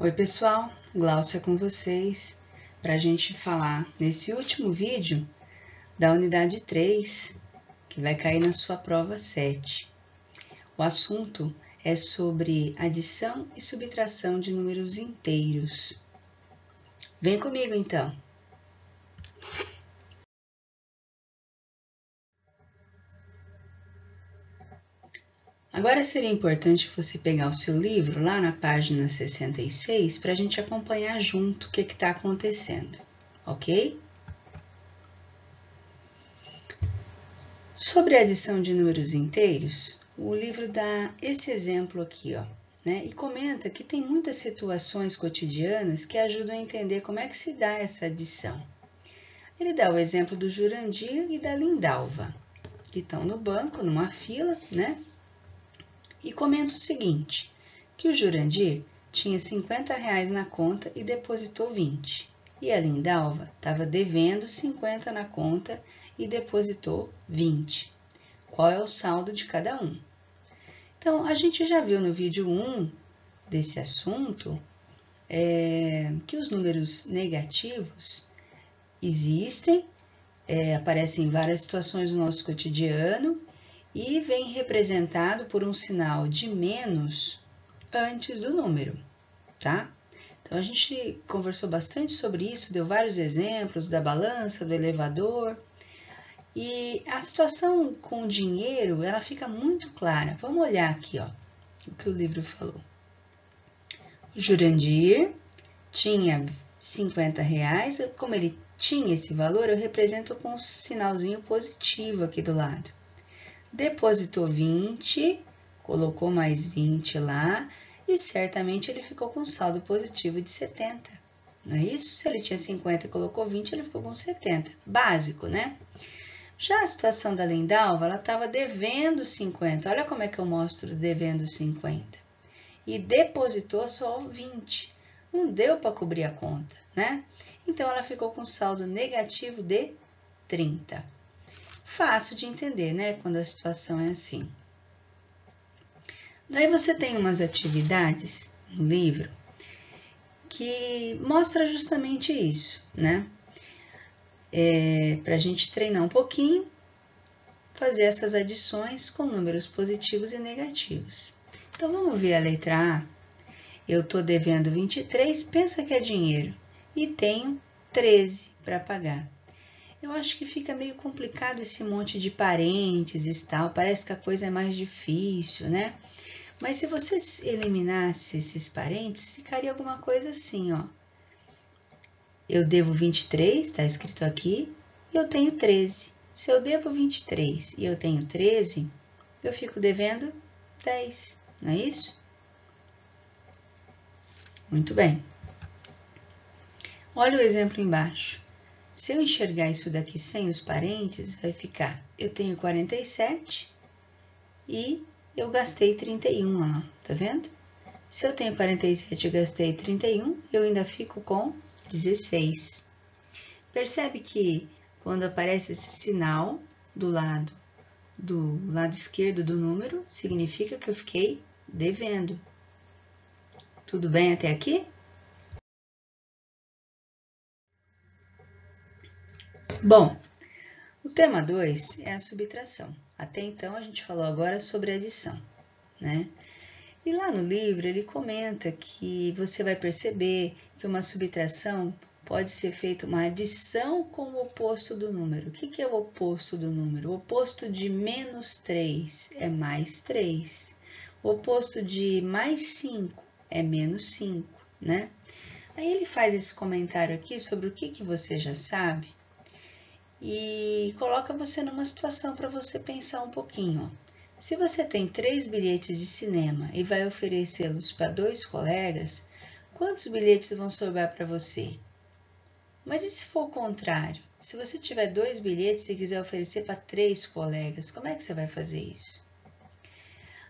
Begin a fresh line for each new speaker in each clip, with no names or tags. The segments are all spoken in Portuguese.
Oi pessoal, Glaucia com vocês para a gente falar nesse último vídeo da unidade 3 que vai cair na sua prova 7. O assunto é sobre adição e subtração de números inteiros. Vem comigo então! Agora seria importante você pegar o seu livro lá na página 66 para a gente acompanhar junto o que está acontecendo, ok? Sobre a adição de números inteiros, o livro dá esse exemplo aqui, ó, né? E comenta que tem muitas situações cotidianas que ajudam a entender como é que se dá essa adição. Ele dá o exemplo do Jurandir e da Lindalva, que estão no banco, numa fila, né? E comenta o seguinte, que o Jurandir tinha R$50 na conta e depositou 20. E a Lindalva estava devendo 50 na conta e depositou 20. Qual é o saldo de cada um? Então, a gente já viu no vídeo 1 desse assunto que os números negativos existem, aparecem em várias situações do nosso cotidiano, e vem representado por um sinal de menos antes do número, tá? Então, a gente conversou bastante sobre isso, deu vários exemplos da balança, do elevador, e a situação com o dinheiro, ela fica muito clara. Vamos olhar aqui, ó, o que o livro falou. O Jurandir tinha R$50, como ele tinha esse valor, eu represento com um sinalzinho positivo aqui do lado. Depositou 20, colocou mais 20 lá e certamente ele ficou com saldo positivo de 70. Não é isso? Se ele tinha 50 e colocou 20, ele ficou com 70. Básico, né? Já a situação da Lindalva, ela estava devendo 50. Olha como é que eu mostro devendo 50. E depositou só 20. Não deu para cobrir a conta, né? Então, ela ficou com saldo negativo de 30. Fácil de entender, né? Quando a situação é assim. Daí você tem umas atividades no livro que mostra justamente isso, né? Para a gente treinar um pouquinho, fazer essas adições com números positivos e negativos. Então, vamos ver a letra A. Eu estou devendo 23, pensa que é dinheiro, e tenho 13 para pagar. Eu acho que fica meio complicado esse monte de parênteses e tal, parece que a coisa é mais difícil, né? Mas se você eliminasse esses parênteses, ficaria alguma coisa assim, ó. Eu devo 23, está escrito aqui, e eu tenho 13. Se eu devo 23 e eu tenho 13, eu fico devendo 10, não é isso? Muito bem. Olha o exemplo embaixo. Se eu enxergar isso daqui sem os parênteses, vai ficar, eu tenho 47 e eu gastei 31 lá, tá vendo? Se eu tenho 47 e gastei 31, eu ainda fico com 16. Percebe que quando aparece esse sinal do lado esquerdo do número, significa que eu fiquei devendo. Tudo bem até aqui? Bom, o tema 2 é a subtração. Até então, a gente falou agora sobre a adição, né? E lá no livro, ele comenta que você vai perceber que uma subtração pode ser feita uma adição com o oposto do número. O que é o oposto do número? O oposto de menos 3 é mais 3. O oposto de mais 5 é menos 5, né? Aí ele faz esse comentário aqui sobre o que você já sabe, e coloca você numa situação para você pensar um pouquinho. Ó. Se você tem 3 bilhetes de cinema e vai oferecê-los para 2 colegas, quantos bilhetes vão sobrar para você? Mas e se for o contrário? Se você tiver 2 bilhetes e quiser oferecer para 3 colegas, como é que você vai fazer isso?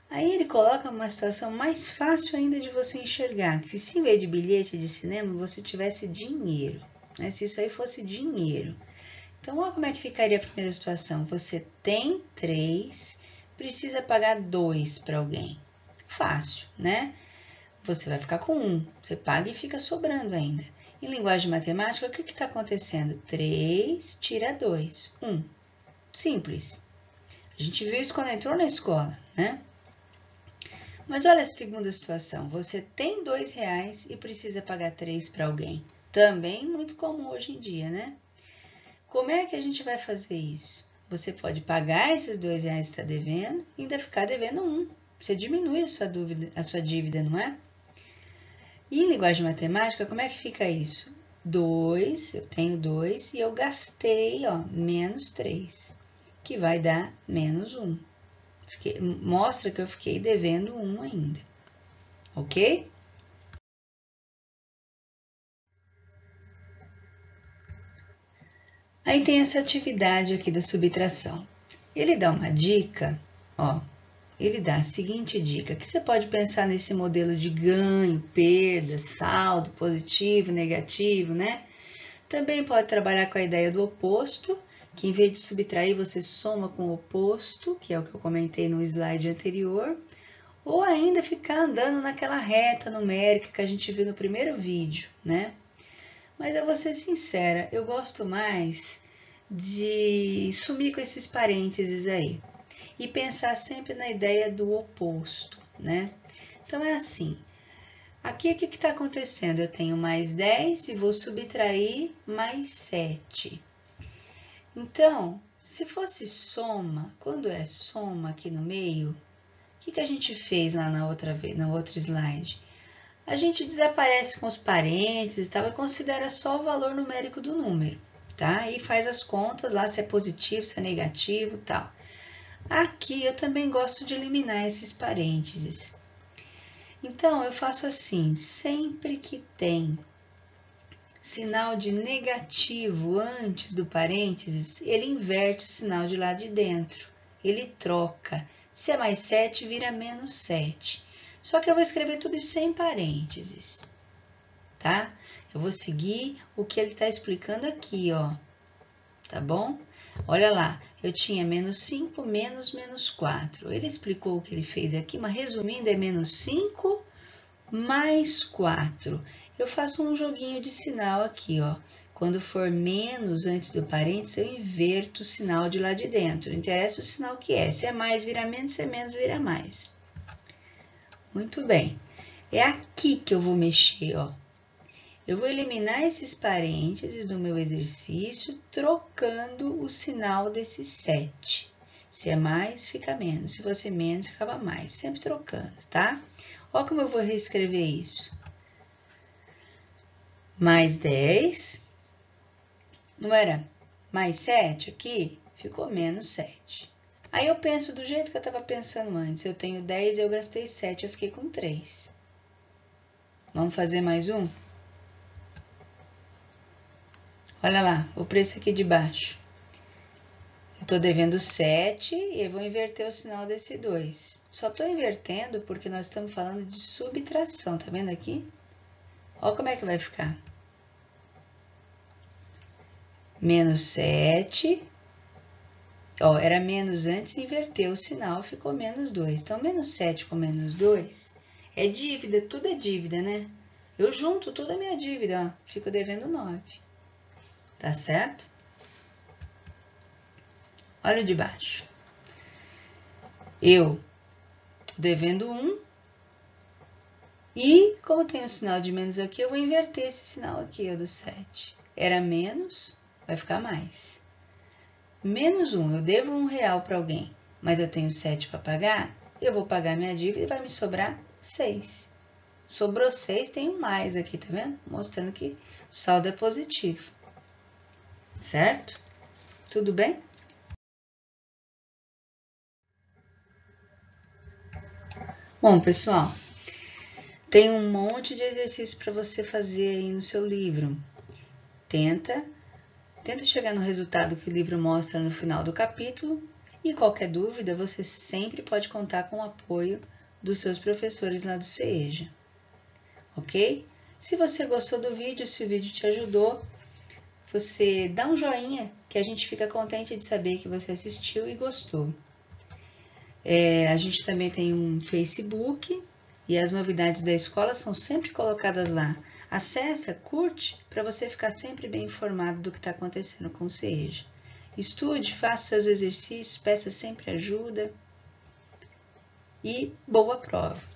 Aí ele coloca uma situação mais fácil ainda de você enxergar, que se em vez de bilhete de cinema, você tivesse dinheiro, né? Se isso aí fosse dinheiro. Então, olha como é que ficaria a primeira situação. Você tem 3, precisa pagar 2 para alguém. Fácil, né? você vai ficar com 1. Você paga e fica sobrando ainda. Em linguagem matemática, o que está acontecendo? 3 tira 2, 1. Simples. A gente viu isso quando entrou na escola, né? Mas olha a segunda situação. Você tem R$2 e precisa pagar 3 para alguém. Também muito comum hoje em dia, né? Como é que a gente vai fazer isso? Você pode pagar esses R$2 que está devendo e ainda ficar devendo 1. Você diminui a sua dívida, não é? E em linguagem matemática, como é que fica isso? 2, eu tenho 2 e eu gastei, ó, menos 3, que vai dar menos 1. Mostra que eu fiquei devendo 1 ainda, ok? Aí tem essa atividade aqui da subtração. Ele dá uma dica, ó. Ele dá a seguinte dica, que você pode pensar nesse modelo de ganho, perda, saldo, positivo, negativo, né? Também pode trabalhar com a ideia do oposto, que em vez de subtrair, você soma com o oposto, que é o que eu comentei no slide anterior, ou ainda ficar andando naquela reta numérica que a gente viu no primeiro vídeo, né? Mas eu vou ser sincera, eu gosto mais de sumir com esses parênteses aí e pensar sempre na ideia do oposto, né? Então, é assim, aqui o que está acontecendo? Eu tenho mais 10 e vou subtrair mais 7. Então, se fosse soma, quando é soma aqui no meio, o que a gente fez lá na outra vez, no outro slide? A gente desaparece com os parênteses, tá? E considera só o valor numérico do número, tá? E faz as contas lá, se é positivo, se é negativo, tal. Aqui eu também gosto de eliminar esses parênteses. Então, eu faço assim, sempre que tem sinal de negativo antes do parênteses, ele inverte o sinal de lá de dentro. Ele troca. Se é mais 7, vira menos 7. Só que eu vou escrever tudo isso sem parênteses, tá? Eu vou seguir o que ele está explicando aqui, ó. Tá bom? Olha lá, eu tinha menos 5, menos 4. Ele explicou o que ele fez aqui, mas resumindo, é menos 5 mais 4. Eu faço um joguinho de sinal aqui, ó. Quando for menos antes do parênteses, eu inverto o sinal de lá de dentro. Não interessa o sinal que é. Se é mais, vira menos, se é menos, vira mais. Muito bem. É aqui que eu vou mexer, ó. Eu vou eliminar esses parênteses do meu exercício, trocando o sinal desse 7. Se é mais, fica menos. Se fosse menos, ficava mais. Sempre trocando, tá? Olha como eu vou reescrever isso. Mais 10. Não era mais 7 aqui? Ficou menos 7. Aí eu penso do jeito que eu estava pensando antes. Eu tenho 10 e eu gastei 7, eu fiquei com 3. Vamos fazer mais um? Olha lá, o preço aqui de baixo. Eu estou devendo 7 e eu vou inverter o sinal desse 2. Só estou invertendo porque nós estamos falando de subtração, tá vendo aqui? Olha como é que vai ficar. Menos 7. Ó, era menos antes, inverteu o sinal, ficou menos 2. Então, menos 7 com menos 2 é dívida, tudo é dívida, né? Eu junto tudo a minha dívida, ó, fico devendo 9. Tá certo? Olha o de baixo. Eu tô devendo 1 e, como tem o sinal de menos aqui, eu vou inverter esse sinal aqui, ó, do 7. Era menos, vai ficar mais. Menos 1, eu devo R$1 para alguém, mas eu tenho 7 para pagar, eu vou pagar minha dívida e vai me sobrar 6. Sobrou 6, tem um mais aqui, tá vendo? Mostrando que o saldo é positivo. Certo? Tudo bem? Bom, pessoal, tem um monte de exercício para você fazer aí no seu livro. Tenta chegar no resultado que o livro mostra no final do capítulo e qualquer dúvida, você sempre pode contar com o apoio dos seus professores lá do CEJA, ok? Se você gostou do vídeo, se o vídeo te ajudou, você dá um joinha, que a gente fica contente de saber que você assistiu e gostou. A gente também tem um Facebook, E as novidades da escola são sempre colocadas lá. Acessa, curte, para você ficar sempre bem informado do que está acontecendo com o CEJA. Estude, faça seus exercícios, peça sempre ajuda e boa prova!